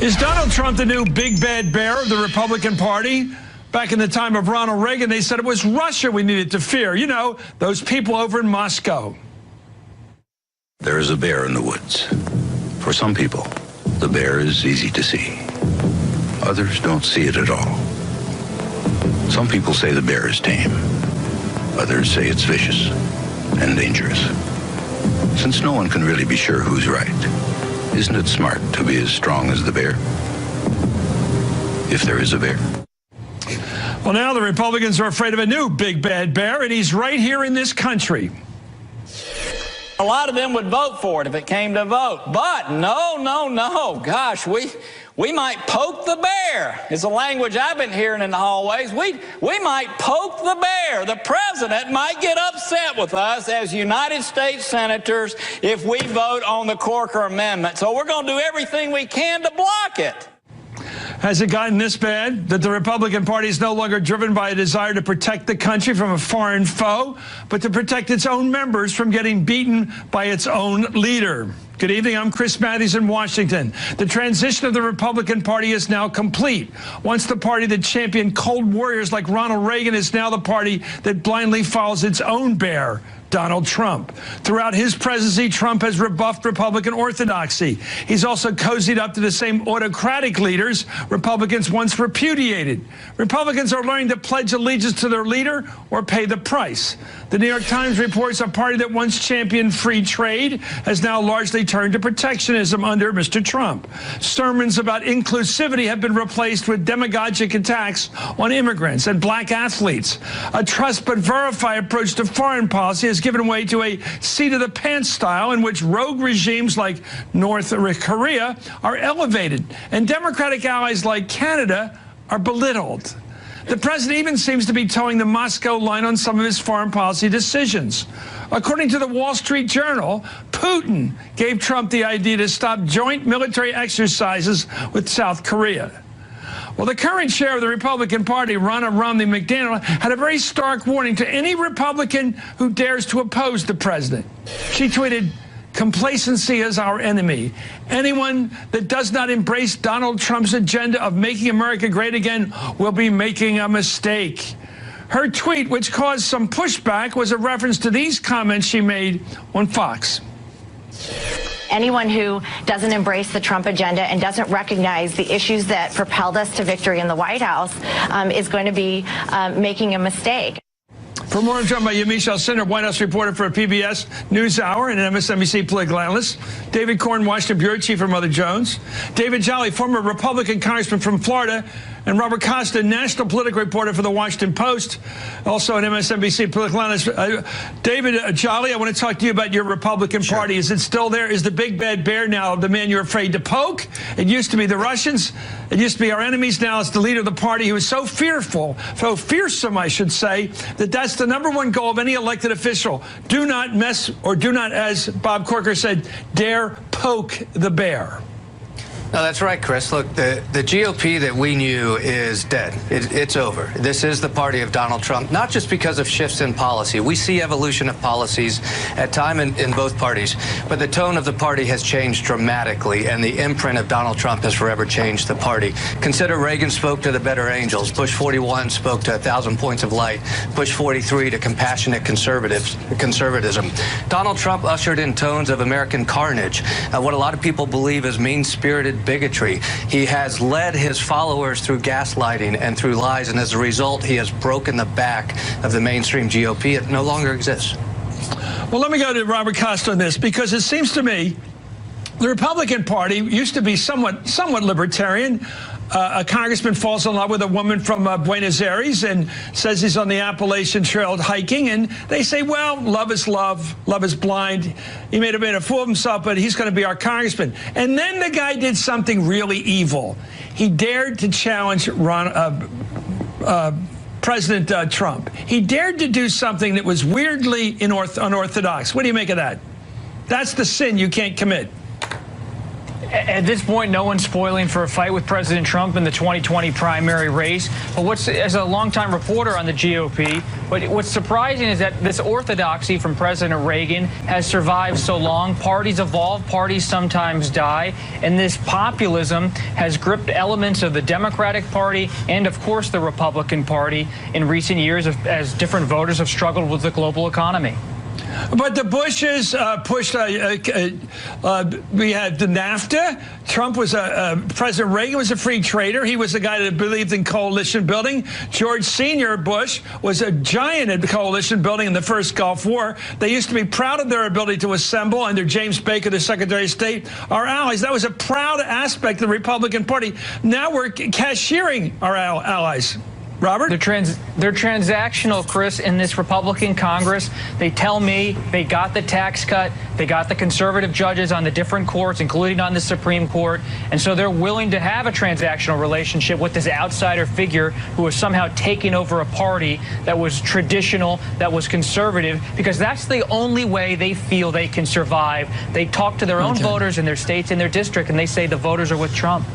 Is Donald Trump the new big bad bear of the Republican Party? Back in the time of Ronald Reagan, they said it was Russia we needed to fear. You know, those people over in Moscow. There is a bear in the woods. For some people, the bear is easy to see. Others don't see it at all. Some people say the bear is tame. Others say it's vicious and dangerous. Since no one can really be sure who's right, isn't it smart to be as strong as the bear? If there is a bear. Well, now the Republicans are afraid of a new big bad bear, and he's right here in this country. A lot of them would vote for it if it came to vote. But no. Gosh, we might poke the bear, is the language I've been hearing in the hallways. We might poke the bear. The president might get upset with us as United States senators if we vote on the Corker Amendment. So we're going to do everything we can to block it. Has it gotten this bad that the Republican Party is no longer driven by a desire to protect the country from a foreign foe, but to protect its own members from getting beaten by its own leader? Good evening. I'm Chris Matthews in Washington. The transition of the Republican Party is now complete. Once the party that championed cold warriors like Ronald Reagan is now the party that blindly follows its own bear, Donald Trump. Throughout his presidency, Trump has rebuffed Republican orthodoxy. He's also cozied up to the same autocratic leaders Republicans once repudiated. Republicans are learning to pledge allegiance to their leader or pay the price. The New York Times reports a party that once championed free trade has now largely turned to protectionism under Mr. Trump. Sermons about inclusivity have been replaced with demagogic attacks on immigrants and black athletes. A trust but verify approach to foreign policy has given way to a seat-of-the-pants style in which rogue regimes like North Korea are elevated and Democratic allies like Canada are belittled. The president even seems to be towing the Moscow line on some of his foreign policy decisions. According to the Wall Street Journal, Putin gave Trump the idea to stop joint military exercises with South Korea. Well, the current chair of the Republican Party, Ronna Romney McDaniel, had a very stark warning to any Republican who dares to oppose the president. She tweeted, "Complacency is our enemy. Anyone that does not embrace Donald Trump's agenda of making America great again will be making a mistake." Her tweet, which caused some pushback, was a reference to these comments she made on Fox. Anyone who doesn't embrace the Trump agenda and doesn't recognize the issues that propelled us to victory in the White House is going to be making a mistake. For more, I'm joined by Yamiche Alcindor, White House reporter for a PBS NewsHour and an MSNBC political analyst. David Corn, Washington Bureau Chief for Mother Jones. David Jolly, former Republican congressman from Florida. And Robert Costa, national political reporter for the Washington Post, also an MSNBC political analyst. David Jolly, I want to talk to you about your Republican Party. Is it still there? Is the big bad bear now the man you're afraid to poke? It used to be the Russians. It used to be our enemies. Now it's the leader of the party who is so fearful, so fearsome, I should say, that that's the number one goal of any elected official. Do not mess, or do not, as Bob Corker said, dare poke the bear. No, that's right, Chris. Look, the GOP that we knew is dead. It's over. This is the party of Donald Trump, not just because of shifts in policy. We see evolution of policies at time in both parties, but the tone of the party has changed dramatically, and the imprint of Donald Trump has forever changed the party. Consider Reagan spoke to the better angels. Bush 41 spoke to 1,000 points of light. Bush 43 to compassionate conservatism. Donald Trump ushered in tones of American carnage, what a lot of people believe is mean-spirited bigotry. He has led his followers through gaslighting and through lies, and as a result, he has broken the back of the mainstream GOP. It no longer exists. Well, let me go to Robert Costa on this, because it seems to me the Republican Party used to be somewhat libertarian. A congressman falls in love with a woman from Buenos Aires and says he's on the Appalachian Trail hiking, and they say, well, love is love, love is blind. He may have made a fool of himself, but he's going to be our congressman. And then the guy did something really evil. He dared to challenge President Trump. He dared to do something that was weirdly unorthodox. What do you make of that? That's the sin you can't commit. At this point, no one's spoiling for a fight with President Trump in the 2020 primary race. But as a longtime reporter on the GOP, what's surprising is that this orthodoxy from President Reagan has survived so long. Parties evolve, parties sometimes die, and this populism has gripped elements of the Democratic Party and, of course, the Republican Party in recent years as different voters have struggled with the global economy. But the Bushes pushed, we had the NAFTA. Trump was President Reagan was a free trader. He was the guy that believed in coalition building. George Sr. Bush was a giant at coalition building in the first Gulf War. They used to be proud of their ability to assemble under James Baker, the Secretary of State, our allies. That was a proud aspect of the Republican Party. Now we're cashiering our allies. Robert? They're transactional, Chris, in this Republican Congress. They tell me they got the tax cut, they got the conservative judges on the different courts, including on the Supreme Court, and so they're willing to have a transactional relationship with this outsider figure who is somehow taking over a party that was traditional, that was conservative, because that's the only way they feel they can survive. They talk to their own voters in their states, in their district, and they say the voters are with Trump.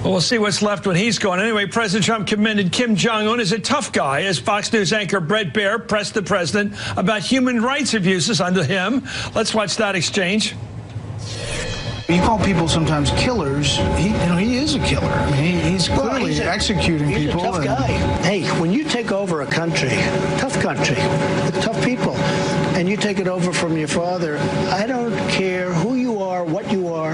Well, we'll see what's left when he's gone. Anyway, President Trump commended Kim Jong-un as a tough guy, as Fox News anchor Bret Baier pressed the president about human rights abuses under him. Let's watch that exchange. You call people sometimes killers. He is a killer. I mean, he's clearly executing people. He's a tough guy. Hey, when you take over a country, tough country, with tough people, and you take it over from your father, I don't care who you are, what you are,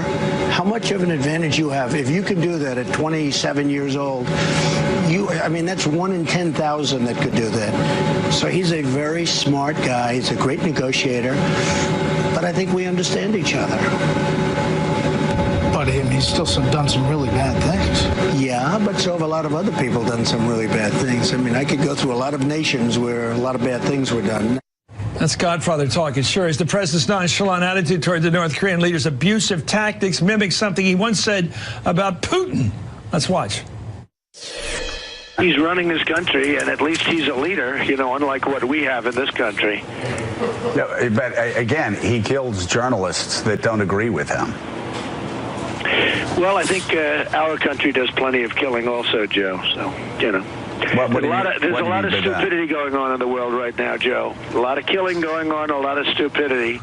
how much of an advantage you have. If you can do that at 27 years old, that's 1 in 10,000 that could do that. So he's a very smart guy. He's a great negotiator. But I think we understand each other. But he's still done some really bad things. Yeah, but so have a lot of other people done some really bad things. I mean, I could go through a lot of nations where a lot of bad things were done. That's Godfather talk. It sure is. The president's nonchalant attitude toward the North Korean leader's abusive tactics mimics something he once said about Putin. Let's watch. He's running his country, and at least he's a leader, unlike what we have in this country. No, but again, he kills journalists that don't agree with him. Well, I think our country does plenty of killing also, Joe. So, there's a lot of stupidity going on in the world right now, Joe. A lot of killing going on, a lot of stupidity.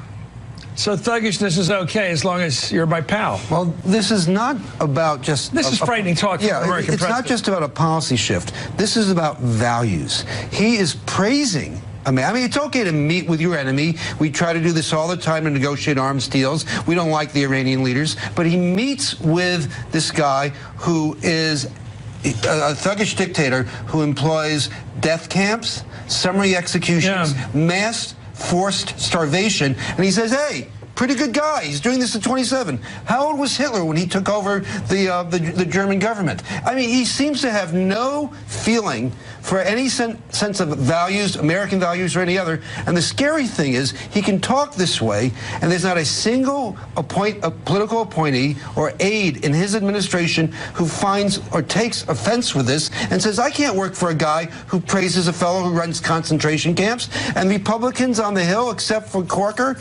So thuggishness is okay as long as you're my pal. Well, this is not about just... This is frightening talk from American president. It's not just about a policy shift. This is about values. He is praising... I mean, it's okay to meet with your enemy. We try to do this all the time to negotiate arms deals. We don't like the Iranian leaders. But he meets with this guy who is a thuggish dictator who employs death camps, summary executions, mass forced starvation. And he says, hey, pretty good guy. He's doing this at 27. How old was Hitler when he took over the German government? I mean, he seems to have no feeling for any sense of values, American values or any other. And the scary thing is he can talk this way, and there's not a single political appointee or aide in his administration who finds or takes offense with this and says, I can't work for a guy who praises a fellow who runs concentration camps. And Republicans on the Hill, except for Corker,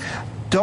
you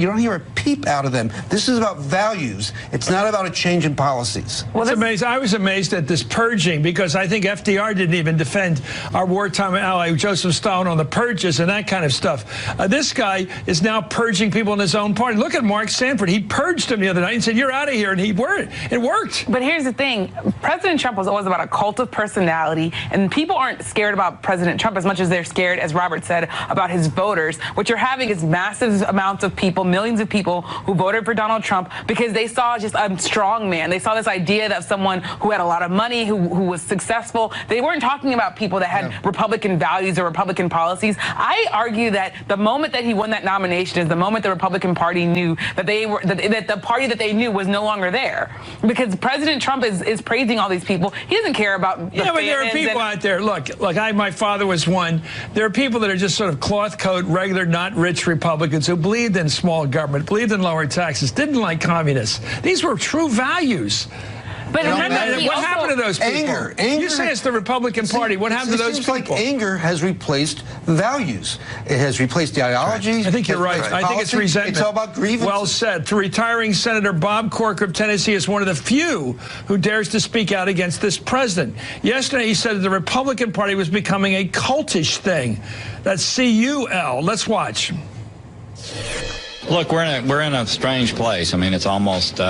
don't hear a peep out of them. This is about values. It's not about a change in policies. Well, it's amazing. I was amazed at this purging because I think FDR didn't even defend our wartime ally Joseph Stalin on the purges and that kind of stuff. This guy is now purging people in his own party. Look at Mark Sanford. He purged him the other night and said, you're out of here. And it worked. But here's the thing. President Trump was always about a cult of personality. And people aren't scared about President Trump as much as they're scared, as Robert said, about his voters. What you're having is massive amounts of people, millions of people who voted for Donald Trump because they saw just a strong man. They saw this idea that someone who had a lot of money, who was successful. They weren't talking about people that had Republican values or Republican policies. I argue that the moment that he won that nomination is the moment the Republican Party knew that that the party that they knew was no longer there. Because President Trump is praising all these people. He doesn't care about the but there are people out there. Look, my father was one. There are people that are just sort of cloth coat, regular, not rich Republicans who believed in small government, believed in lower taxes, didn't like communists. These were true values. But what happened to those people? Anger. You say it's the Republican Party. What happened to those people? It seems like anger has replaced values. It has replaced the ideologies. I think you're right. I think it's resentment. It's all about grievances. Well said. The retiring Senator Bob Corker of Tennessee is one of the few who dares to speak out against this president. Yesterday, he said that the Republican Party was becoming a cultish thing. That's C-U-L. Let's watch. Look, we're in a strange place. I mean, it's almost, you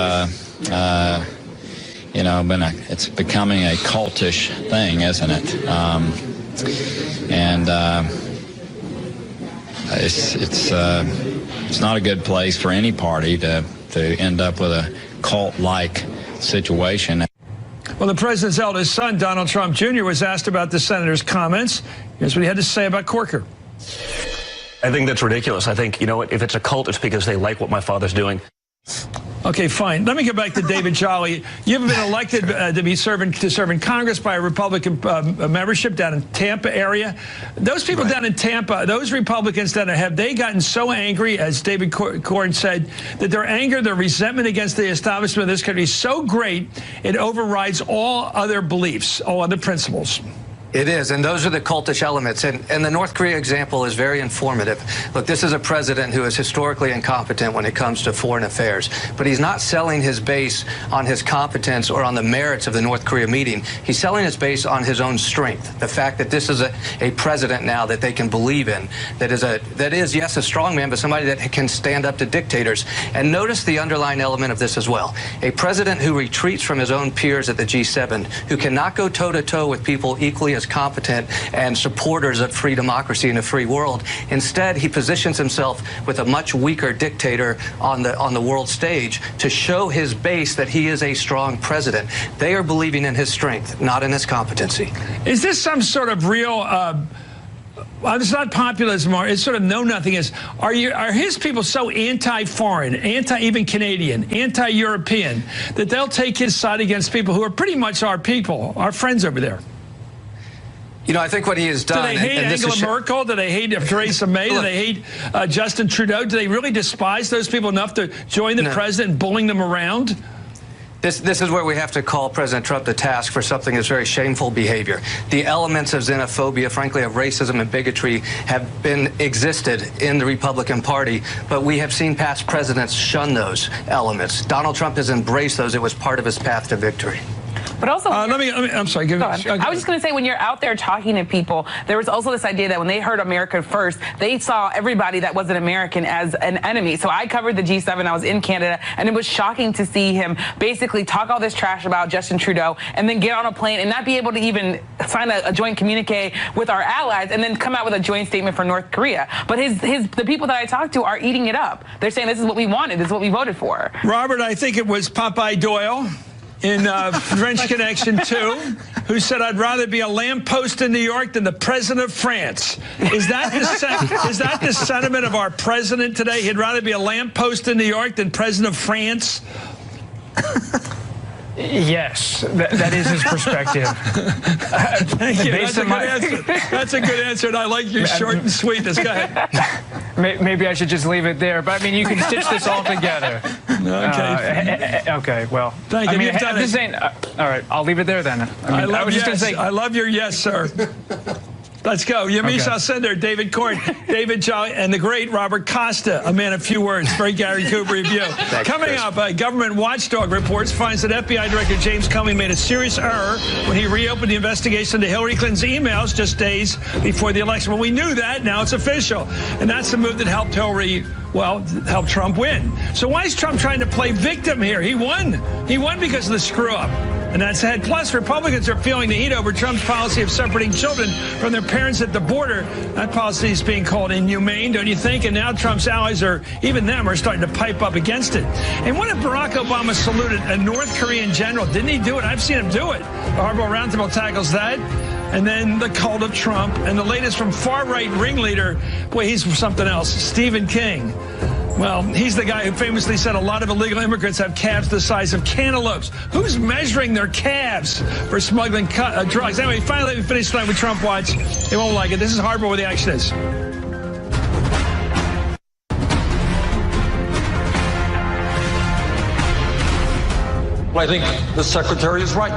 know, it's becoming a cultish thing, isn't it? It's not a good place for any party to end up with a cult-like situation. Well, the president's eldest son, Donald Trump Jr., was asked about the senator's comments. Here's what he had to say about Corker. I think that's ridiculous. I think, you know what, if it's a cult, it's because they like what my father's doing. Okay, fine. Let me get back to David Jolly. You've been elected to serve in Congress by a Republican membership down in Tampa area. Those people down in Tampa, those Republicans down there, have they gotten so angry, as David Corn said, that their anger, their resentment against the establishment of this country is so great, it overrides all other beliefs, all other principles? It is, and those are the cultish elements. And the North Korea example is very informative. Look, this is a president who is historically incompetent when it comes to foreign affairs, but he's not selling his base on his competence or on the merits of the North Korea meeting. He's selling his base on his own strength. The fact that this is a president now that they can believe in, that is, yes, a strong man, but somebody that can stand up to dictators. And notice the underlying element of this as well. A president who retreats from his own peers at the G7, who cannot go toe-to-toe with people equally as competent and supporters of free democracy in a free world. Instead, he positions himself with a much weaker dictator on the world stage to show his base that he is a strong president. They are believing in his strength, not in his competency. Is this some sort of real it's not populism, or it's sort of know-nothing. Are his people so anti-foreign, anti-even Canadian, anti-European, that they'll take his side against people who are pretty much our people, our friends over there? You know, I think what he has done... Do they hate Angela Merkel? Do they hate Theresa May? Do they hate Justin Trudeau? Do they really despise those people enough to join the president and bullying them around? This is where we have to call President Trump to task for something that's very shameful behavior. The elements of xenophobia, frankly, of racism and bigotry have existed in the Republican Party, but we have seen past presidents shun those elements. Donald Trump has embraced those. It was part of his path to victory. But also, I'm sorry. I was just going to say, when you're out there talking to people, there was also this idea that when they heard America first, they saw everybody that wasn't American as an enemy. So I covered the G7. I was in Canada, and it was shocking to see him basically talk all this trash about Justin Trudeau and then get on a plane and not be able to even sign a joint communique with our allies and then come out with a joint statement for North Korea. But the people that I talked to are eating it up. They're saying this is what we wanted. This is what we voted for. Robert, I think it was Popeye Doyle in French Connection 2, who said, "I'd rather be a lamppost in New York than the president of France." Is that the sentiment of our president today? He'd rather be a lamppost in New York than president of France? Yes, that is his perspective. Thank you. That's a good answer. That's a good answer, and I like your short and sweetness. Go ahead. Maybe I should just leave it there, but I mean, you can stitch this all together. Okay. Okay. Well, thank you. I mean, I'm just saying. All right, I'll leave it there then. I love your yes, sir. Let's go. Yamiche Alcindor, David Corn, David Jolly, and the great Robert Costa, a man of few words. Very Gary Cooper review. Coming up, a government watchdog reports finds that FBI Director James Comey made a serious error when he reopened the investigation into Hillary Clinton's emails just days before the election. Well, we knew that. Now it's official. And that's the move that helped help Trump win. So why is Trump trying to play victim here? He won. He won because of the screw-up. And that's ahead. Plus, Republicans are feeling the heat over Trump's policy of separating children from their parents at the border. That policy is being called inhumane, don't you think? And now Trump's allies even them are starting to pipe up against it. And what if Barack Obama saluted a North Korean general? Didn't he do it? I've seen him do it. The Hardball Roundtable tackles that. And then the cult of Trump. And the latest from far-right ringleader, boy, he's something else, Stephen King. Well, he's the guy who famously said a lot of illegal immigrants have calves the size of cantaloupes. Who's measuring their calves for smuggling drugs? Anyway, finally, let me finish tonight with Trump Watch. They won't like it. This is Hardball where the action is. Well, I think the Secretary is right.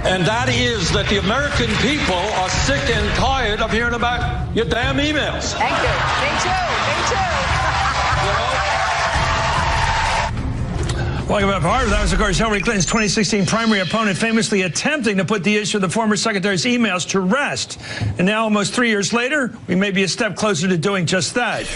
And that is that the American people are sick and tired of hearing about your damn emails. Thank you. Me too. Me too. Welcome back to Harvard. That was, of course, Hillary Clinton's 2016 primary opponent famously attempting to put the issue of the former secretary's emails to rest. And now, almost 3 years later, we may be a step closer to doing just that.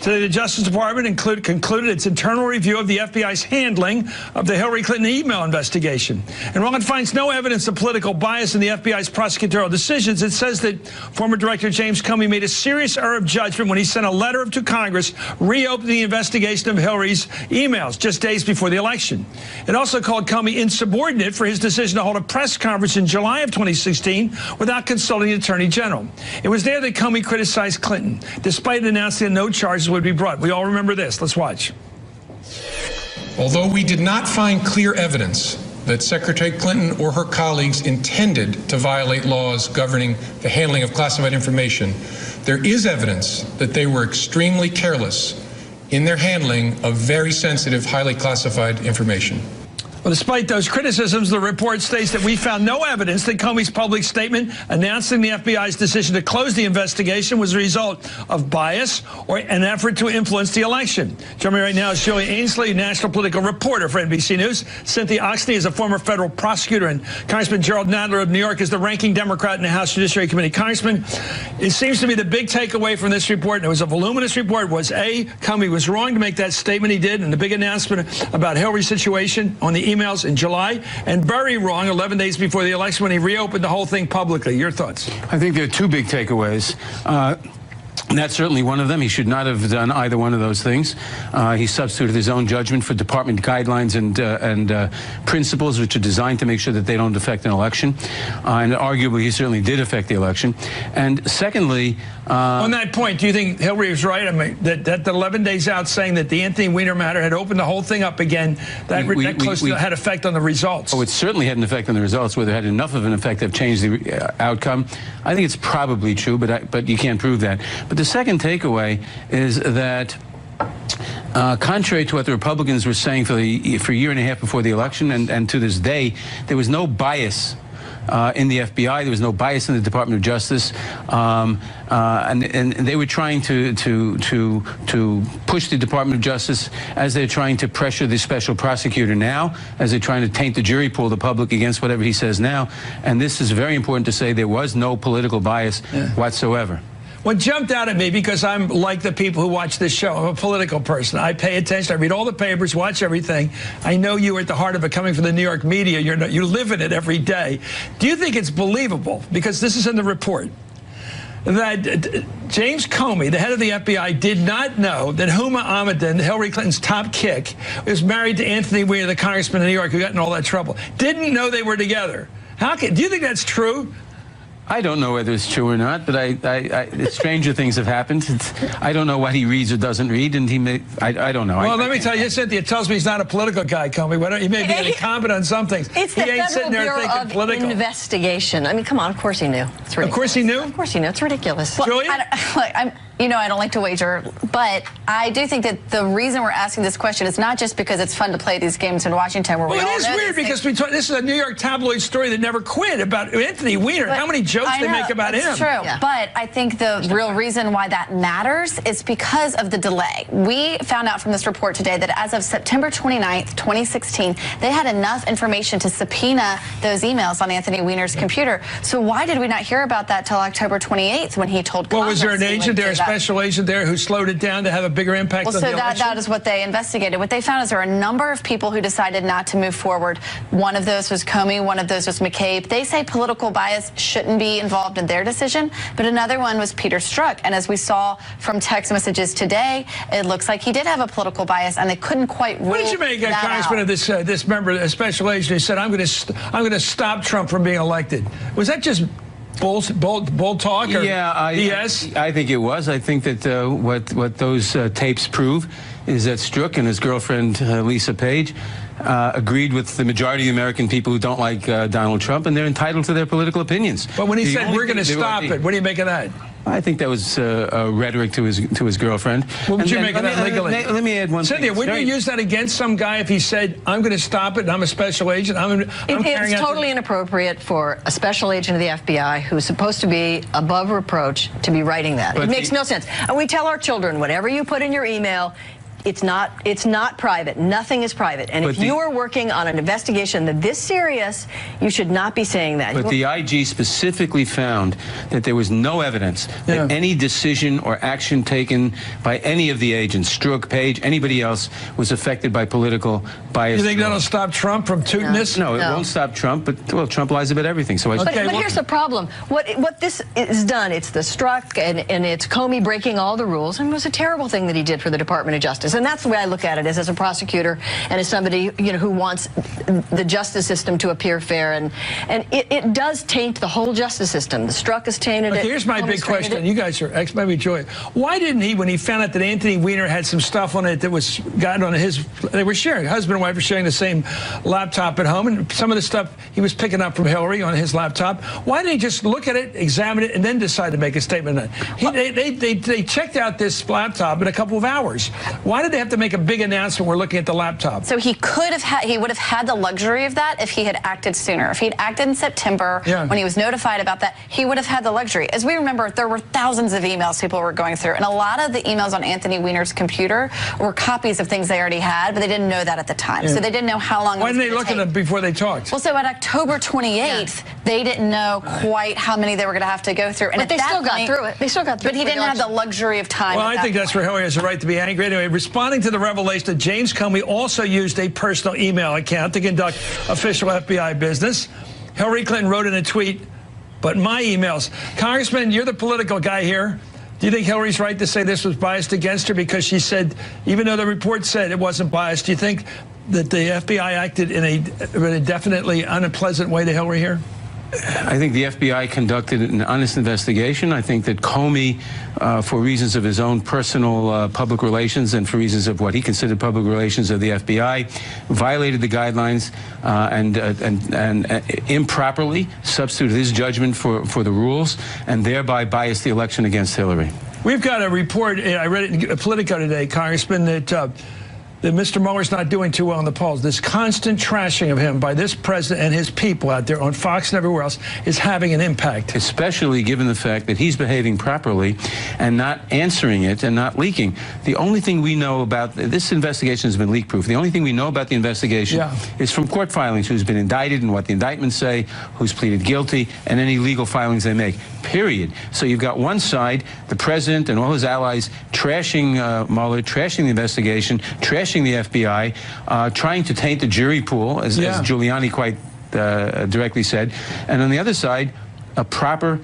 Today, the Justice Department concluded its internal review of the FBI's handling of the Hillary Clinton email investigation. And while it finds no evidence of political bias in the FBI's prosecutorial decisions, it says that former Director James Comey made a serious error of judgment when he sent a letter to Congress reopening the investigation of Hillary's emails just days before the election. It also called Comey insubordinate for his decision to hold a press conference in July of 2016 without consulting the Attorney General. It was there that Comey criticized Clinton, despite announcing that no charges would be brought. We all remember this. Let's watch. Although we did not find clear evidence that Secretary Clinton or her colleagues intended to violate laws governing the handling of classified information, there is evidence that they were extremely careless in their handling of very sensitive, highly classified information. Well, despite those criticisms, the report states that we found no evidence that Comey's public statement announcing the FBI's decision to close the investigation was a result of bias or an effort to influence the election. Joining me right now is Joey Ainsley, national political reporter for NBC News. Cynthia Oxney is a former federal prosecutor, and Congressman Gerald Nadler of New York is the ranking Democrat in the House Judiciary Committee. Congressman, it seems to me the big takeaway from this report, and it was a voluminous report, was A, Comey was wrong to make that statement he did, and the big announcement about Hillary's situation on the emails in July, and very wrong 11 days before the election when he reopened the whole thing publicly. Your thoughts? I think there are two big takeaways. And that's certainly one of them. He should not have done either one of those things. He substituted his own judgment for department guidelines and principles which are designed to make sure that they don't affect an election. And arguably, he certainly did affect the election. And secondly... on that point, do you think Hillary was right? I mean, that 11 days out saying that the Anthony Weiner matter had opened the whole thing up again, that had effect on the results? Oh, it certainly had an effect on the results. Whether it had enough of an effect to have changed the outcome, I think it's probably true, but you can't prove that. But the second takeaway is that contrary to what the Republicans were saying for a year and a half before the election and to this day, there was no bias in the FBI. There was no bias in the Department of Justice, and they were trying to push the Department of Justice as they're trying to pressure the special prosecutor now, as they're trying to taint the jury pool, the public, against whatever he says now. And this is very important to say. There was no political bias whatsoever. What jumped out at me, because I'm like the people who watch this show, I'm a political person. I pay attention. I read all the papers, watch everything. I know you are at the heart of it, coming from the New York media. You live in it every day. Do you think it's believable, because this is in the report, that James Comey, the head of the FBI, did not know that Huma Ahmadin, Hillary Clinton's top kick, was married to Anthony Weiner, the congressman in New York who got in all that trouble? Didn't know they were together. Do you think that's true? I don't know whether it's true or not, but stranger things have happened. I don't know what he reads or doesn't read, and I don't know. Well, let me tell you, Cynthia tells me he's not a political guy, Comey. He may be incompetent on some things. It's the Federal Bureau of Investigation. I mean, come on, of course he knew. It's ridiculous. Of course he knew? Of course he knew. It's ridiculous. Well, Julia? I don't like to wager, but I do think that the reason we're asking this question is not just because it's fun to play these games in Washington where we all know. Well, it is weird because this is a New York tabloid story that never quit about Anthony Weiner. How many jokes they make about him. It's true, but I think the real reason why that matters is because of the delay. We found out from this report today that as of September 29th, 2016, they had enough information to subpoena those emails on Anthony Weiner's computer. So why did we not hear about that till October 28th when he told Congress? Well, was there an agent there, a special agent there who slowed it down to have a bigger impact on the election? So that is what they investigated. What they found is there are a number of people who decided not to move forward. One of those was Comey, one of those was McCabe. They say political bias shouldn't be involved in their decision, but another one was Peter Strzok. And as we saw from text messages today, it looks like he did have a political bias, and they couldn't quite rule that out. What did you make, Congressman, of this member, a special agent who said, I'm going to stop Trump from being elected? Was that just bull talk or BS? I think it was. I think that what those tapes prove is that Strzok and his girlfriend Lisa Page agreed with the majority of the American people who don't like Donald Trump, and they're entitled to their political opinions. But when he said we're going to stop it, what do you make of that? I think that was rhetoric to his girlfriend. What would you make of that legally? Let me add one thing. Cynthia, wouldn't you use that against some guy if he said, I'm going to stop it and I'm a special agent? It's totally inappropriate for a special agent of the FBI who's supposed to be above reproach to be writing that. It makes no sense. And we tell our children, whatever you put in your email, it's not private. Nothing is private. And if you are working on an investigation that this serious, you should not be saying that. But the IG specifically found that there was no evidence that any decision or action taken by any of the agents, Strzok, Page, anybody else, was affected by political bias. You think that'll stop Trump from tooting this? No, it won't stop Trump, but, well, Trump lies about everything. So but here's the problem. What this is done, it's the Strzok and it's Comey breaking all the rules, and it was a terrible thing that he did for the Department of Justice. And that's the way I look at it, as a prosecutor and as somebody who wants the justice system to appear fair. And it does taint the whole justice system. The Strzok has tainted it. Here's my big question. You guys are maybe Joy. Why didn't he, when he found out that Anthony Weiner had some stuff on it that was gotten on his, they were sharing, husband and wife were sharing the same laptop at home, and some of the stuff he was picking up from Hillary on his laptop. Why didn't he just look at it, examine it, and then decide to make a statement on it? They checked out this laptop in a couple of hours. Why did they have to make a big announcement? We're looking at the laptop. So he would have had the luxury of that if he had acted sooner. If he'd acted in September when he was notified about that, he would have had the luxury. As we remember, there were thousands of emails people were going through, and a lot of the emails on Anthony Weiner's computer were copies of things they already had, but they didn't know that at the time. So they didn't know how long. Why didn't they look at them before they talked? Well, so at October 28th, they didn't know quite how many they were going to have to go through. And but they still got through it. They still got through it. But he didn't have the luxury of time. Well, I think that's where Hillary has a right to be angry. Anyway, responding to the revelation that James Comey also used a personal email account to conduct official FBI business, Hillary Clinton wrote in a tweet, but my emails. Congressman, you're the political guy here. Do you think Hillary's right to say this was biased against her because she said, even though the report said it wasn't biased, do you think that the FBI acted in a definitely unpleasant way to Hillary here? I think the FBI conducted an honest investigation. I think that Comey, for reasons of his own personal public relations and for reasons of what he considered public relations of the FBI, violated the guidelines and improperly substituted his judgment for the rules and thereby biased the election against Hillary. We've got a report, I read it in Politico today, Congressman, that Mr. Mueller's not doing too well in the polls. This constant trashing of him by this president and his people out there on Fox and everywhere else is having an impact. Especially given the fact that he's behaving properly and not answering it and not leaking. The only thing we know about this investigation has been leak-proof. The only thing we know about the investigation is from court filings, who's been indicted and what the indictments say, who's pleaded guilty, and any legal filings they make, period. So you've got one side, the president and all his allies, trashing Mueller, trashing the investigation, trashing the FBI, trying to taint the jury pool, as Giuliani quite directly said. And on the other side, a proper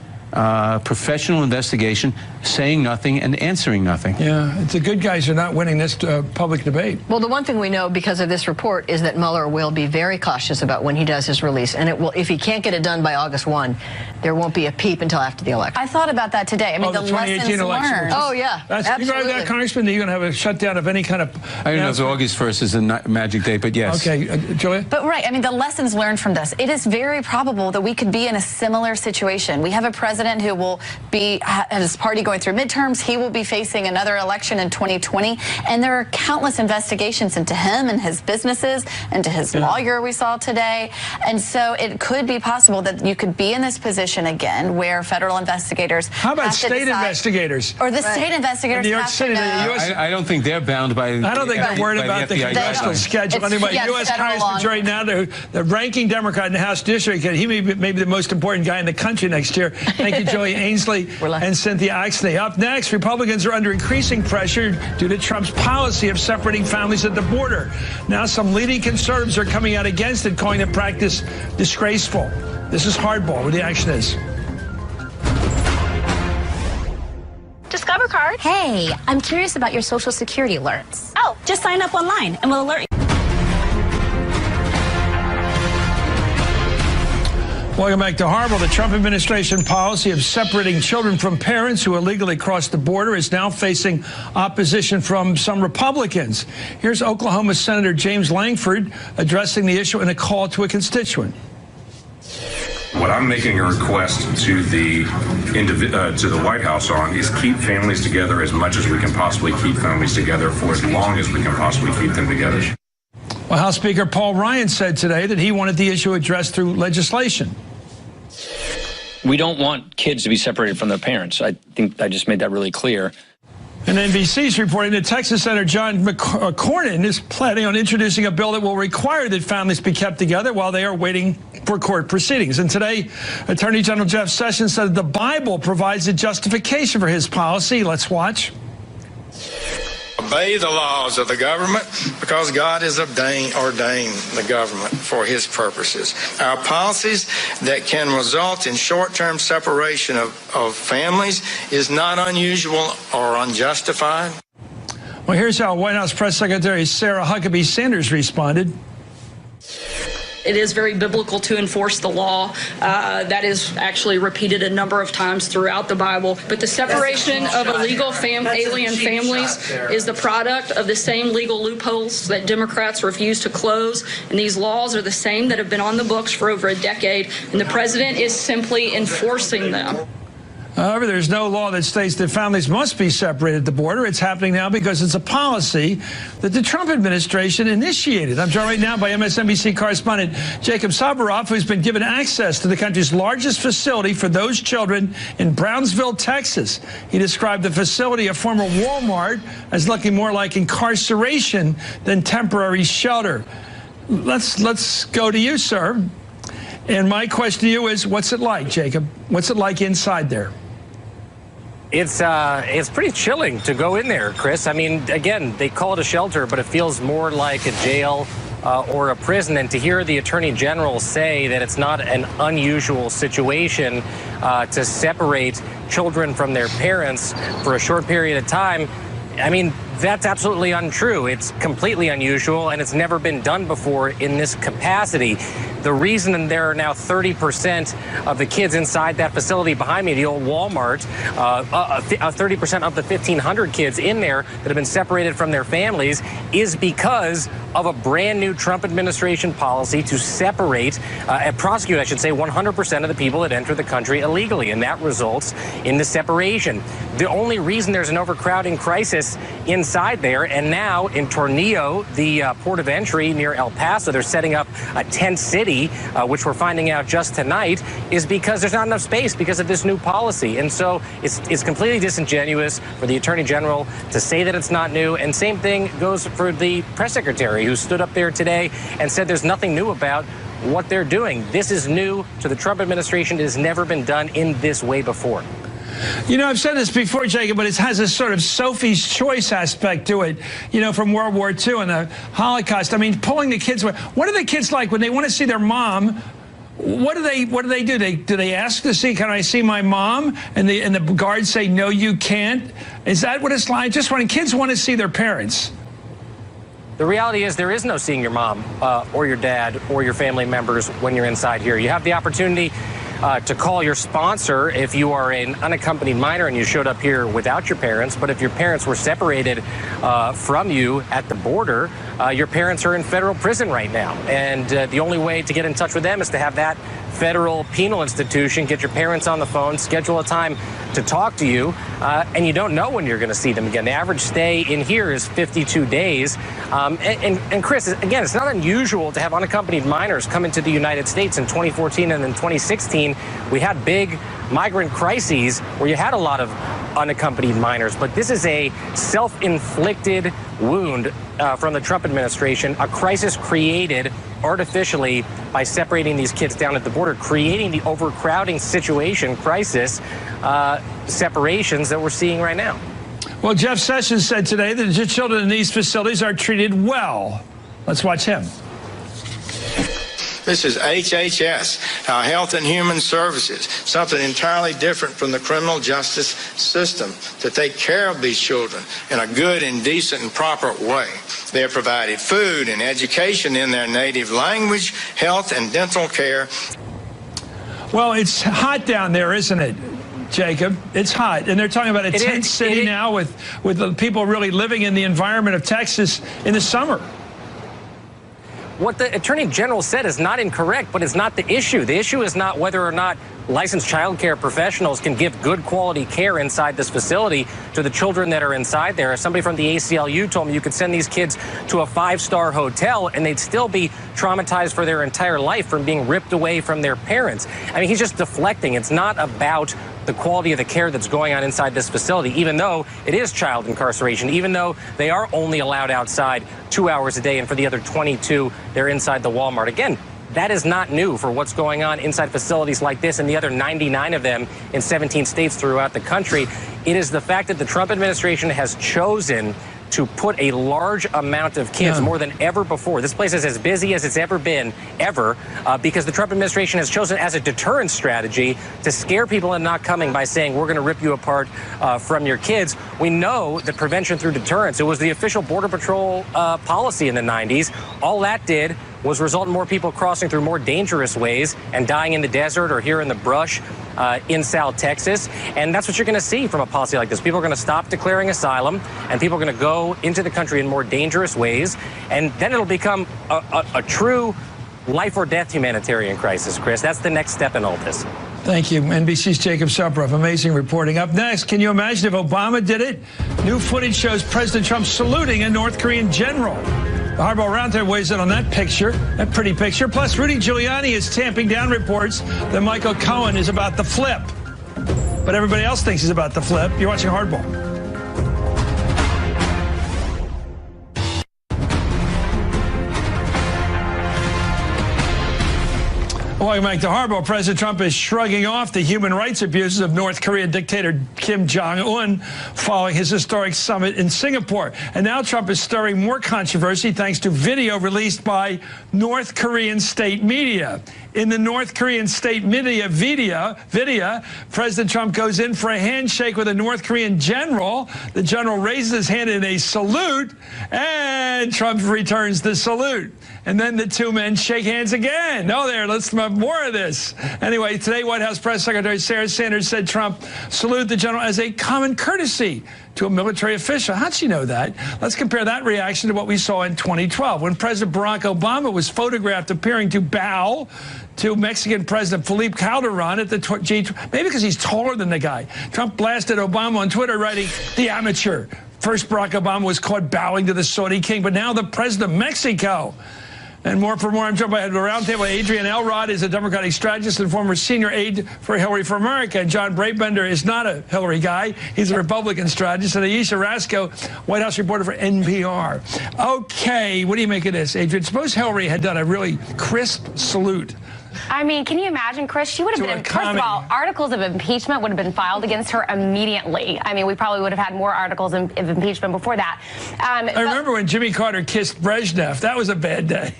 professional investigation, saying nothing and answering nothing. Yeah, the good guys are not winning this public debate. Well, the one thing we know because of this report is that Mueller will be very cautious about when he does his release, and it will, if he can't get it done by August 1, there won't be a peep until after the election. I thought about that today. I mean, the 2018 election learned. Oh, yeah, absolutely. You know that, Congressman? Are you going to have a shutdown of any kind of... I don't know if August 1st is a magic date, but yes. Okay, Julia? But right, I mean, the lessons learned from this. It is very probable that we could be in a similar situation. We have a president who will be, his party going through midterms. He will be facing another election in 2020. And there are countless investigations into him and his businesses, into his lawyer we saw today. And so it could be possible that you could be in this position again where federal investigators How about state investigators? Or the state investigators in New York have City, to know. I don't think they're bound by I don't think they're worried about the congressional schedule. Anyway, U.S. Congressman right now, the ranking Democrat in the House District, he may be the most important guy in the country next year. Thank you, Joey Ainsley and Cynthia Oxney. Up next, Republicans are under increasing pressure due to Trump's policy of separating families at the border. Now some leading conservatives are coming out against it, calling the practice disgraceful. This is Hardball, where the action is. Discover card. Hey, I'm curious about your Social Security alerts. Oh, just sign up online and we'll alert you. Welcome back to Hardball. The Trump administration policy of separating children from parents who illegally cross the border is now facing opposition from some Republicans. Here's Oklahoma Senator James Langford addressing the issue in a call to a constituent. What I'm making a request to the White House on is keep families together as much as we can possibly keep families together for as long as we can possibly keep them together. Well, House Speaker Paul Ryan said today that he wanted the issue addressed through legislation. We don't want kids to be separated from their parents. I think I just made that really clear. And NBC's reporting that Texas Senator John Cornyn is planning on introducing a bill that will require that families be kept together while they are waiting for court proceedings. And today, Attorney General Jeff Sessions said the Bible provides a justification for his policy. Let's watch. Obey the laws of the government because God has ordained the government for his purposes. Our policies that can result in short-term separation of families is not unusual or unjustified. Well, here's how White House Press Secretary Sarah Huckabee Sanders responded. It is very biblical to enforce the law. That is actually repeated a number of times throughout the Bible. But the separation of illegal alien families is the product of the same legal loopholes that Democrats refuse to close. And these laws are the same that have been on the books for over a decade. And the president is simply enforcing them. However, there's no law that states that families must be separated at the border. It's happening now because it's a policy that the Trump administration initiated. I'm joined right now by MSNBC correspondent Jacob Sabaroff, who's been given access to the country's largest facility for those children in Brownsville, Texas. He described the facility, a former Walmart, as looking more like incarceration than temporary shelter. Let's go to you, sir. And my question to you is, what's it like, Jacob? What's it like inside there? It's pretty chilling to go in there, Chris. I mean, again, they call it a shelter, but it feels more like a jail or a prison. And to hear the Attorney General say that it's not an unusual situation to separate children from their parents for a short period of time, I mean, that's absolutely untrue. It's completely unusual, and it's never been done before in this capacity. The reason there are now 30% of the kids inside that facility behind me, the old Walmart, 30% of the 1,500 kids in there that have been separated from their families is because of a brand new Trump administration policy to separate and prosecute, I should say, 100% of the people that enter the country illegally, and that results in the separation. The only reason there's an overcrowding crisis inside there, and now in Tornillo, the port of entry near El Paso, they're setting up a tent city, which we're finding out just tonight, is because there's not enough space because of this new policy. And so it's completely disingenuous for the Attorney General to say that it's not new. And same thing goes for the press secretary who stood up there today and said there's nothing new about what they're doing. This is new to the Trump administration. It has never been done in this way before. You know, I've said this before, Jacob, but it has a sort of Sophie's Choice aspect to it, you know, from World War II and the Holocaust. I mean, pulling the kids away. What are the kids like when they want to see their mom? What do they do? Do they ask to see, can I see my mom? And the guards say, no, you can't. Is that what it's like? Just when kids want to see their parents. The reality is there is no seeing your mom or your dad or your family members when you're inside here. You have the opportunity to call your sponsor if you are an unaccompanied minor and you showed up here without your parents. But if your parents were separated from you at the border, your parents are in federal prison right now. And the only way to get in touch with them is to have that federal penal institution get your parents on the phone, schedule a time to talk to you, and you don't know when you're going to see them again. The average stay in here is 52 days. And Chris, again, it's not unusual to have unaccompanied minors come into the United States. In 2014 and in 2016, we had big migrant crises where you had a lot of unaccompanied minors. But this is a self-inflicted wound from the Trump administration, a crisis created artificially by separating these kids down at the border, creating the overcrowding situation, crisis, separations that we're seeing right now. Well, Jeff Sessions said today that the children in these facilities are treated well. Let's watch him. This is HHS, our Health and Human Services, something entirely different from the criminal justice system, to take care of these children in a good and decent and proper way. They are provided food and education in their native language, health and dental care. Well, it's hot down there, isn't it, Jacob? It's hot. And they're talking about a tent city now with the people really living in the environment of Texas in the summer. what the Attorney General said is not incorrect, but it's not the issue. The issue is not whether or not licensed child care professionals can give good quality care inside this facility to the children that are inside there. Somebody from the ACLU told me you could send these kids to a 5-star hotel and they'd still be traumatized for their entire life from being ripped away from their parents. I mean, he's just deflecting. It's not about the quality of the care that's going on inside this facility, even though it is child incarceration, even though they are only allowed outside 2 hours a day, and for the other 22, they're inside the Walmart. Again, that is not new for what's going on inside facilities like this and the other 99 of them in 17 states throughout the country. It is the fact that the Trump administration has chosen to put a large amount of kids, more than ever before. This place is as busy as it's ever been, because the Trump administration has chosen as a deterrence strategy to scare people into not coming by saying, we're going to rip you apart from your kids. We know that prevention through deterrence, it was the official Border Patrol policy in the 90s. All that did was result in more people crossing through more dangerous ways and dying in the desert or here in the brush in South Texas. And that's what you're going to see from a policy like this. People are going to stop declaring asylum, and people are going to go into the country in more dangerous ways. And then it'll become a true life or death humanitarian crisis, Chris. That's the next step in all this. Thank you. NBC's Jacob Suproff. Amazing reporting. Up next, can you imagine if Obama did it? New footage shows President Trump saluting a North Korean general. The Hardball Roundtable weighs in on that picture, that pretty picture. Plus, Rudy Giuliani is tamping down reports that Michael Cohen is about the flip. But everybody else thinks he's about the flip. You're watching Hardball. Welcome back to Hardball. President Trump is shrugging off the human rights abuses of North Korean dictator Kim Jong-un following his historic summit in Singapore. And now Trump is stirring more controversy thanks to video released by North Korean state media. In the North Korean state media video, President Trump goes in for a handshake with a North Korean general. The general raises his hand in a salute, and Trump returns the salute. And then the two men shake hands again. Oh, there, let's have more of this. Anyway, today, White House Press Secretary Sarah Sanders said Trump saluted the general as a common courtesy to a military official. How'd she know that? Let's compare that reaction to what we saw in 2012 when President Barack Obama was photographed appearing to bow to Mexican President Felipe Calderon at the G20. Maybe because he's taller than the guy. Trump blasted Obama on Twitter, writing, "The amateur. First, Barack Obama was caught bowing to the Saudi king, but now the president of Mexico." And more for more, I'm joined by the roundtable. Adrian Elrod is a Democratic strategist and former senior aide for Hillary for America. And John Brabender is not a Hillary guy. He's a Republican strategist. And Ayesha Rasco, White House reporter for NPR. Okay, what do you make of this, Adrian? Suppose Hillary had done a really crisp salute. I mean, can you imagine, Chris? She would have been, first of all, articles of impeachment would have been filed against her immediately. I mean, we probably would have had more articles of impeachment before that. I remember when Jimmy Carter kissed Brezhnev. That was a bad day.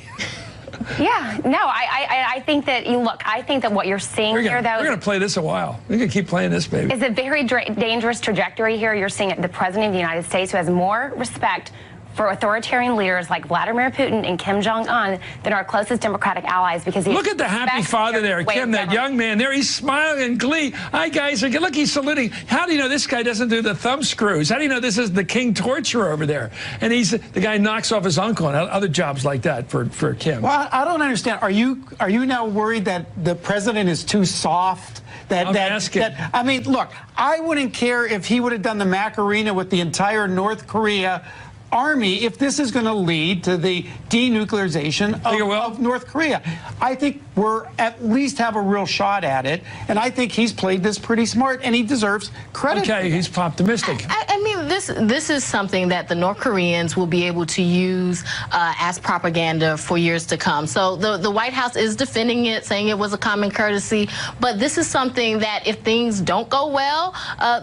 Yeah, no, I think that, I think that what you're seeing here, though. We're going to play this a while. We're going to keep playing this, baby. It's a very dangerous trajectory here. You're seeing the president of the United States who has more respect for authoritarian leaders like Vladimir Putin and Kim Jong-un than our closest Democratic allies, because he look at the happy father there, Kim, that young man there. He's smiling in glee. Hi, guys. Look, he's saluting. How do you know this guy doesn't do the thumb screws? How do you know this is the king torturer over there? And he's the guy knocks off his uncle and other jobs like that for Kim. Well, I don't understand. Are you now worried that the president is too soft? I mean, look, I wouldn't care if he would have done the Macarena with the entire North Korea army if this is going to lead to the denuclearization of North Korea. I think we're at least have a real shot at it, and I think he's played this pretty smart, and he deserves credit. Okay, he's optimistic. I mean, this is something that the North Koreans will be able to use as propaganda for years to come. So the White House is defending it, saying it was a common courtesy, but this is something that if things don't go well,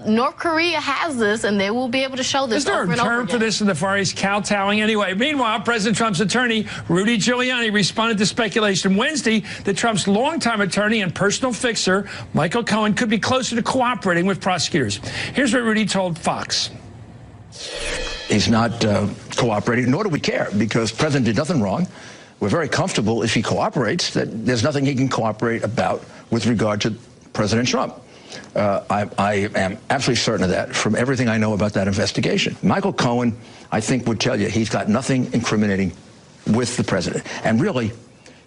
North Korea has this, and they will be able to show this. Is there a term for this in the Far East? Kowtowing. Anyway, meanwhile, President Trump's attorney, Rudy Giuliani, responded to speculation Wednesday that Trump's longtime attorney and personal fixer, Michael Cohen, could be closer to cooperating with prosecutors. Here's what Rudy told Fox. He's not cooperating, nor do we care, because the president did nothing wrong. We're very comfortable if he cooperates, that there's nothing he can cooperate about with regard to President Trump. I am absolutely certain of that from everything I know about that investigation. Michael Cohen, I think, would tell you he's got nothing incriminating with the president. And really,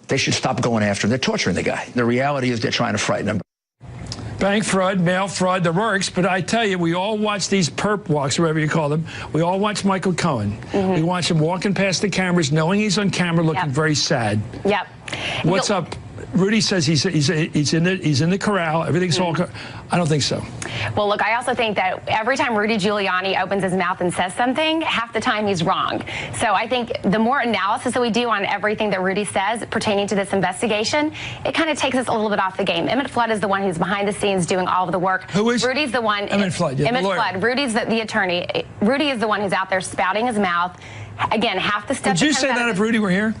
they should stop going after him. They're torturing the guy. The reality is they're trying to frighten him. Bank fraud, mail fraud, the works. But I tell you, we all watch these perp walks, whatever you call them. We all watch Michael Cohen. We watch him walking past the cameras, knowing he's on camera, looking very sad. Yep. What's up? Rudy says he's in the corral. Everything's all. I don't think so. Well, look, I also think that every time Rudy Giuliani opens his mouth and says something, half the time he's wrong. So I think the more analysis that we do on everything that Rudy says pertaining to this investigation, it kind of takes us a little bit off the game. Emmett Flood is the one who's behind the scenes doing all of the work. Who is? Rudy's the one. Emmett Flood. Yeah, Emmett Flood. Rudy's the attorney. Rudy is the one who's out there spouting his mouth. Again, half the stuff. Would you say that if Rudy were here?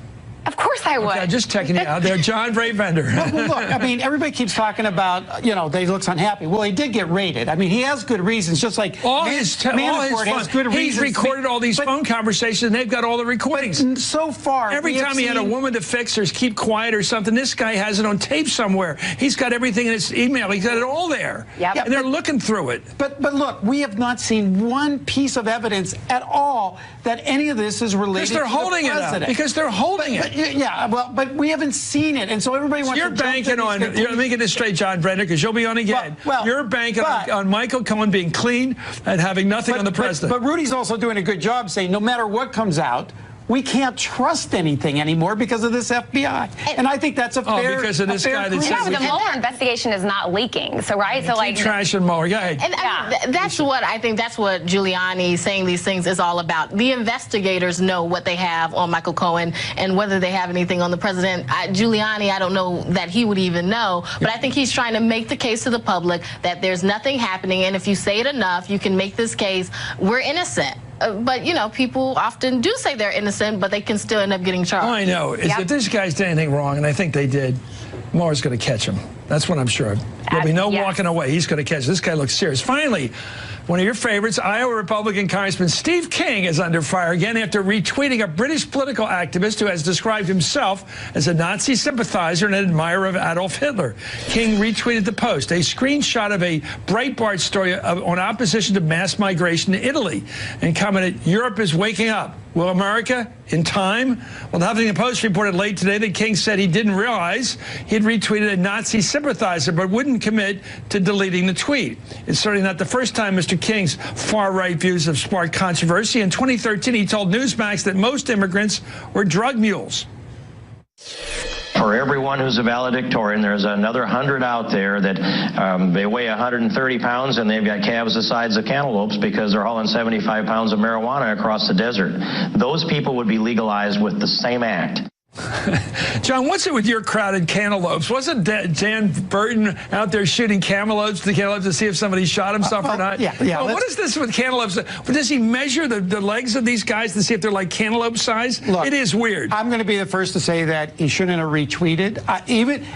Of course I would. Okay, just checking you out there. John Brabender. Well, look, I mean, everybody keeps talking about, you know, that he looks unhappy. Well, he did get raided. I mean, he has good reasons, just like Manafort has good reasons. He's recorded all these phone conversations, and they've got all the recordings. So far, every time he had a woman to fix or keep quiet or something, this guy has it on tape somewhere. He's got everything in his email. He's got it all there. Yep. And they're looking through it. But look, we have not seen one piece of evidence at all that any of this is related to the president. Because they're holding it. Yeah, well, but we haven't seen it, and so everybody wants to. You're banking on. Let me get this straight, John Brenner, because you'll be on again. You're banking on Michael Cohen being clean and having nothing on the president. But Rudy's also doing a good job saying no matter what comes out, we can't trust anything anymore because of this FBI. And I think that's a fair. Because of this guy that says the Mueller investigation is not leaking. So right, so like trash and Mueller. Go ahead. And that's what I think. That's what Giuliani saying these things is all about. The investigators know what they have on Michael Cohen and whether they have anything on the president. Giuliani, I don't know that he would even know, but I think he's trying to make the case to the public that there's nothing happening, and if you say it enough, you can make this case. We're innocent. But, you know, people often do say they're innocent, but they can still end up getting charged. All I know is if this guy's did anything wrong, and I think they did, Mueller's going to catch him. That's what I'm sure of. There'll be no walking away. He's going to catch him. This guy looks serious. Finally, one of your favorites, Iowa Republican Congressman Steve King is under fire again after retweeting a British political activist who has described himself as a Nazi sympathizer and an admirer of Adolf Hitler. King retweeted the post, a screenshot of a Breitbart story on opposition to mass migration to Italy, and commented, "Europe is waking up. Will America in time?" Well, the Huffington Post reported late today that King said he didn't realize he'd retweeted a Nazi sympathizer but wouldn't commit to deleting the tweet. It's certainly not the first time Mr. King's far-right views have sparked controversy. In 2013, he told Newsmax that most immigrants were drug mules. For everyone who's a valedictorian, there's another 100 out there that they weigh 130 pounds and they've got calves the size of cantaloupes because they're hauling 75 pounds of marijuana across the desert. Those people would be legalized with the same act. John, what's it with your crowded cantaloupes? Wasn't Dan Burton out there shooting cantaloupes to see if somebody shot himself or not? Yeah. Well, what is this with cantaloupes? Does he measure the legs of these guys to see if they're like cantaloupe size? Look, it is weird. I'm going to be the first to say that he shouldn't have retweeted.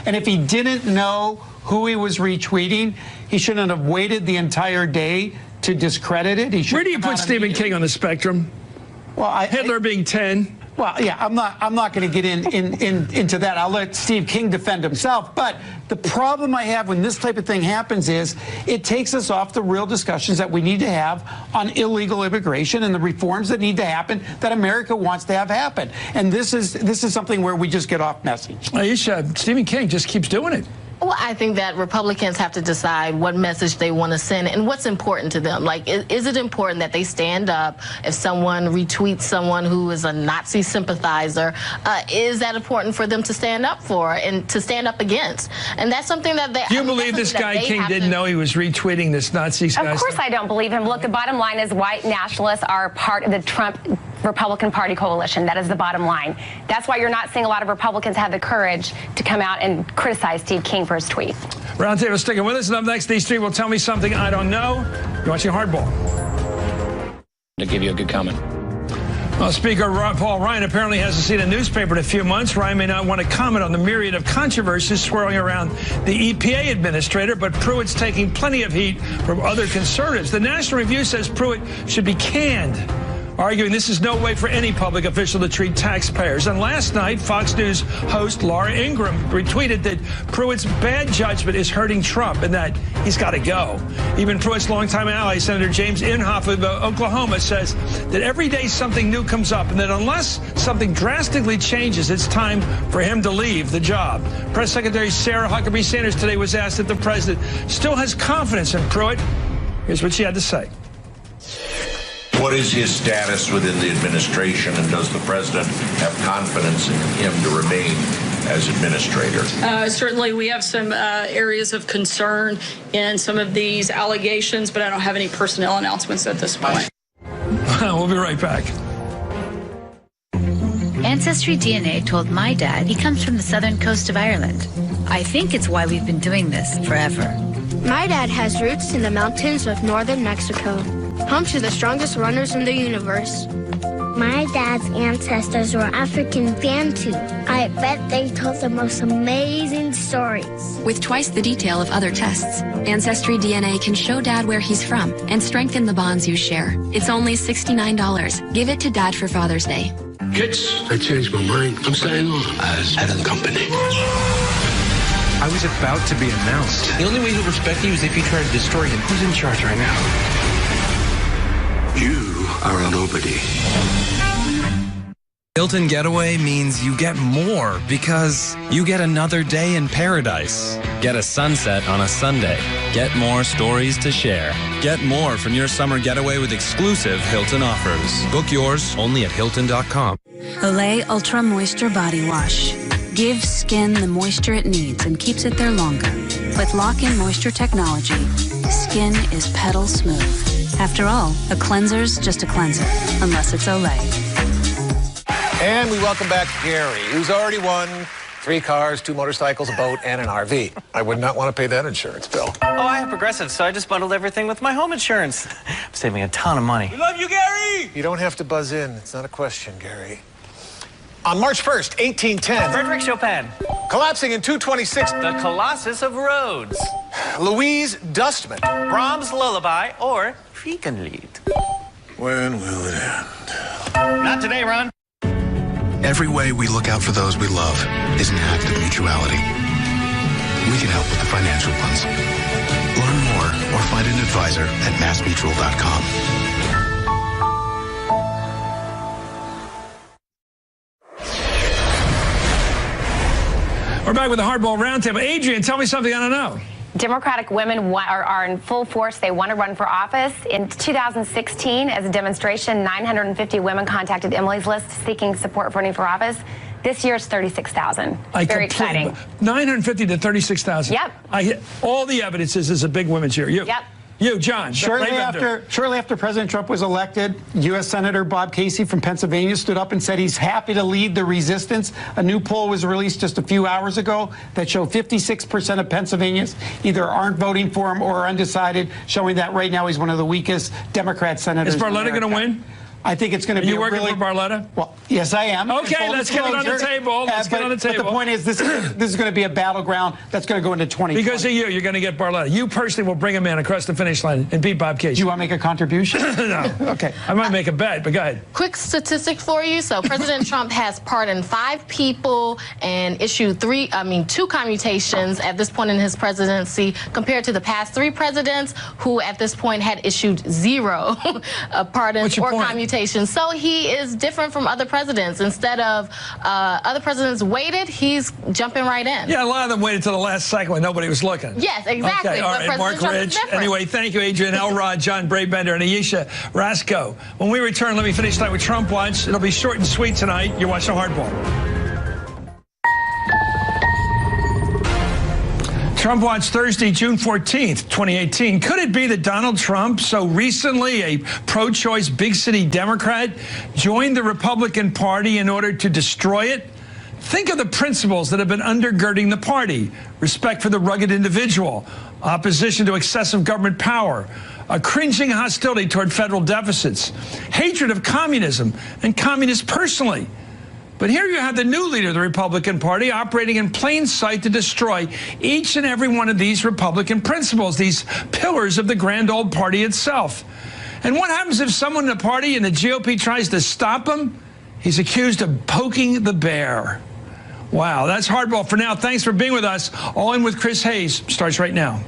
And if he didn't know who he was retweeting, he shouldn't have waited the entire day to discredit it. Where do you put Stephen King on the spectrum? Well, Hitler being 10. Well, yeah, I'm not going to get into that. I'll let Steve King defend himself. But the problem I have when this type of thing happens is it takes us off the real discussions that we need to have on illegal immigration and the reforms that need to happen that America wants to have happen. And this is something where we just get off message. Aisha, Stephen King just keeps doing it. Well, I think that Republicans have to decide what message they want to send and what's important to them. Like, is it important that they stand up if someone retweets someone who is a Nazi sympathizer? Is that important for them to stand up for and to stand up against? And that's something that they... Do you believe this guy King didn't know he was retweeting this Nazi guy? Of course I don't believe him. Look, the bottom line is white nationalists are part of the Trump Republican Party coalition. That is the bottom line. That's why you're not seeing a lot of Republicans have the courage to come out and criticize Steve King for his tweet. Roundtable sticking with us, and up next, these three will tell me something I don't know. You're watching Hardball. To give you a good comment. Well, Speaker Paul Ryan apparently hasn't seen a newspaper in a few months. Ryan may not want to comment on the myriad of controversies swirling around the EPA administrator, but Pruitt's taking plenty of heat from other conservatives. The National Review says Pruitt should be canned. arguing this is no way for any public official to treat taxpayers. And last night, Fox News host Laura Ingraham retweeted that Pruitt's bad judgment is hurting Trump and that he's got to go. Even Pruitt's longtime ally, Senator James Inhofe of Oklahoma, says that every day something new comes up and that unless something drastically changes, it's time for him to leave the job. Press Secretary Sarah Huckabee Sanders today was asked if the president still has confidence in Pruitt. Here's what she had to say. What is his status within the administration, and does the president have confidence in him to remain as administrator? Certainly, we have some areas of concern in some of these allegations, but I don't have any personnel announcements at this point. We'll be right back. Ancestry DNA told my dad he comes from the southern coast of Ireland. I think it's why we've been doing this forever. My dad has roots in the mountains of northern Mexico, home to the strongest runners in the universe. My dad's ancestors were African Bantu. I bet they told the most amazing stories. With twice the detail of other tests, Ancestry DNA can show Dad where he's from and strengthen the bonds you share. It's only $69. Give it to Dad for Father's Day. Kids, I changed my mind. I'm staying on as head of the company. I was about to be announced. The only way he'll respect you is if you try to destroy him. Who's in charge right now? You are a nobody. Hilton Getaway means you get more because you get another day in paradise. Get a sunset on a Sunday. Get more stories to share. Get more from your summer getaway with exclusive Hilton offers. Book yours only at Hilton.com. Olay Ultra Moisture Body Wash. Gives skin the moisture it needs and keeps it there longer. With lock-in moisture technology, skin is petal smooth. After all, a cleanser's just a cleanser, unless it's Olay. And we welcome back Gary, who's already won 3 cars, 2 motorcycles, a boat, and an RV. I would not want to pay that insurance bill. Oh, I have Progressive, so I just bundled everything with my home insurance. I'm saving a ton of money. We love you, Gary! You don't have to buzz in. It's not a question, Gary. On March 1st, 1810... Frederick Chopin. Collapsing in 226... The Colossus of Rhodes. Louise Dustman. Brahms' Lullaby, or Friegenlied. When will it end? Not today, Ron. Every way we look out for those we love is an act of mutuality. We can help with the financial ones. Learn more or find an advisor at massmutual.com. We're back with the Hardball Roundtable. Adrian, tell me something I don't know. Democratic women are in full force. They want to run for office. In 2016, as a demonstration, 950 women contacted Emily's List seeking support for running for office. This year it's 36,000. Very exciting. 950 to 36,000. Yep. All the evidence is a big women's year. You. Yep. You, John. Shortly after President Trump was elected, U.S. Senator Bob Casey from Pennsylvania stood up and said he's happy to lead the resistance. A new poll was released just a few hours ago that showed 56% of Pennsylvanians either aren't voting for him or are undecided, showing that right now he's one of the weakest Democrat senators. Is Barletta going to win? I think it's going to be. Are you working for Barletta? Well, yes, I am. Okay, let's get it on the table. Let's get it on the table. But the point is, this is going to be a battleground that's going to go into 2020. Because of you, you're going to get Barletta. You personally will bring him in across the finish line and beat Bob Casey. Do you want to make a contribution? No. Okay. I might make a bet, but go ahead. Quick statistic for you. So President Trump has pardoned 5 people and issued 2 commutations at this point in his presidency, compared to the past 3 presidents who at this point had issued 0 pardons or commutations. So he is different from other presidents. Instead of other presidents waited, he's jumping right in. Yeah, a lot of them waited till the last second when nobody was looking. Yes, exactly. Okay, all right, Mark Ridge. Anyway, thank you, Adrian Elrod, John Brabender, and Ayesha Rasco. When we return, let me finish tonight with Trump Watch. It'll be short and sweet tonight. You're watching Hardball. Trump Watch Thursday, June 14th, 2018. Could it be that Donald Trump, so recently a pro-choice big city Democrat, joined the Republican Party in order to destroy it? Think of the principles that have been undergirding the party: respect for the rugged individual, opposition to excessive government power, a cringing hostility toward federal deficits, hatred of communism and communists personally. But here you have the new leader of the Republican Party operating in plain sight to destroy each and every one of these Republican principles, these pillars of the grand old party itself. And what happens if someone in the party and the GOP tries to stop him? He's accused of poking the bear. Wow, that's Hardball for now. Thanks for being with us. All In with Chris Hayes starts right now.